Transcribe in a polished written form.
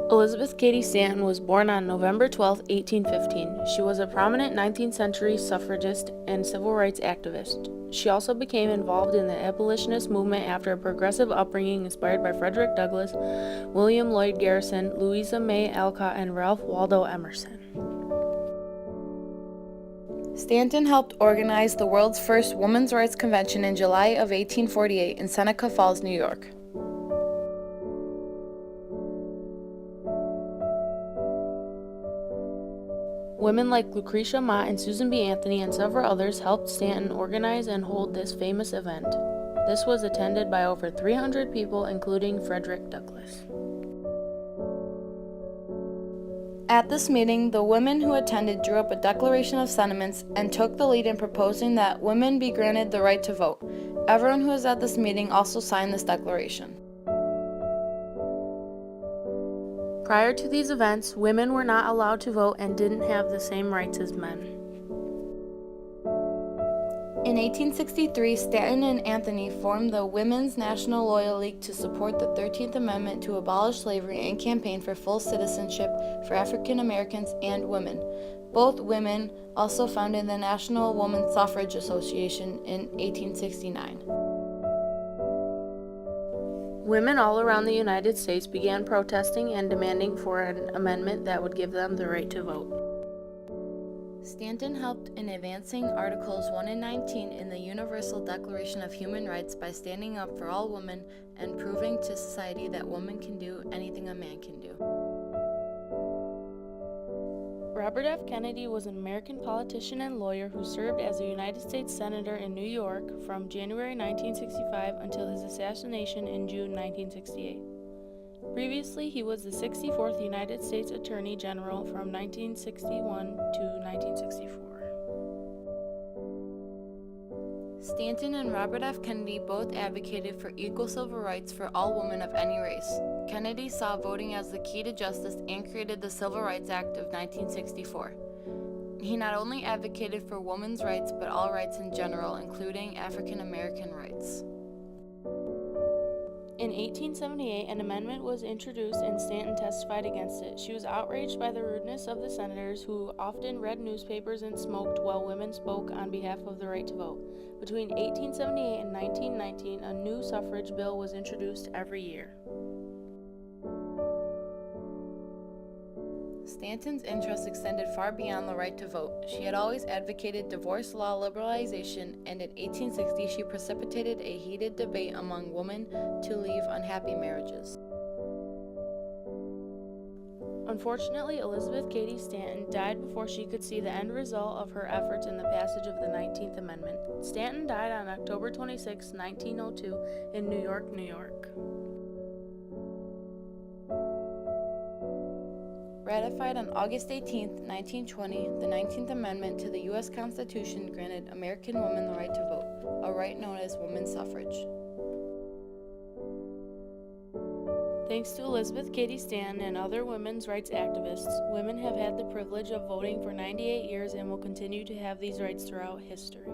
Elizabeth Cady Stanton was born on November 12, 1815. She was a prominent 19th century suffragist and civil rights activist. She also became involved in the abolitionist movement after a progressive upbringing inspired by Frederick Douglass, William Lloyd Garrison, Louisa May Alcott, and Ralph Waldo Emerson. Stanton helped organize the world's first women's rights convention in July of 1848 in Seneca Falls, New York. Women like Lucretia Mott and Susan B. Anthony and several others helped Stanton organize and hold this famous event. This was attended by over 300 people, including Frederick Douglass. At this meeting, the women who attended drew up a declaration of sentiments and took the lead in proposing that women be granted the right to vote. Everyone who was at this meeting also signed this declaration. Prior to these events, women were not allowed to vote and didn't have the same rights as men. In 1863, Stanton and Anthony formed the Women's National Loyal League to support the 13th Amendment to abolish slavery and campaign for full citizenship for African Americans and women. Both women also founded the National Woman Suffrage Association in 1869. Women all around the United States began protesting and demanding for an amendment that would give them the right to vote. Stanton helped in advancing Articles 1 and 19 in the Universal Declaration of Human Rights by standing up for all women and proving to society that women can do anything a man can do. Robert F. Kennedy was an American politician and lawyer who served as a United States Senator in New York from January 1965 until his assassination in June 1968. Previously, he was the 64th United States Attorney General from 1961 to 1964. Stanton and Robert F. Kennedy both advocated for equal civil rights for all women of any race. Kennedy saw voting as the key to justice and created the Civil Rights Act of 1964. He not only advocated for women's rights, but all rights in general, including African American rights. In 1878, an amendment was introduced and Stanton testified against it. She was outraged by the rudeness of the senators who often read newspapers and smoked while women spoke on behalf of the right to vote. Between 1878 and 1919, a new suffrage bill was introduced every year. Stanton's interests extended far beyond the right to vote. She had always advocated divorce law liberalization, and in 1860 she precipitated a heated debate among women to leave unhappy marriages. Unfortunately, Elizabeth Cady Stanton died before she could see the end result of her efforts in the passage of the 19th Amendment. Stanton died on October 26, 1902, in New York, New York. Ratified on August 18, 1920, the 19th Amendment to the U.S. Constitution granted American women the right to vote, a right known as women's suffrage. Thanks to Elizabeth Cady Stanton and other women's rights activists, women have had the privilege of voting for 98 years and will continue to have these rights throughout history.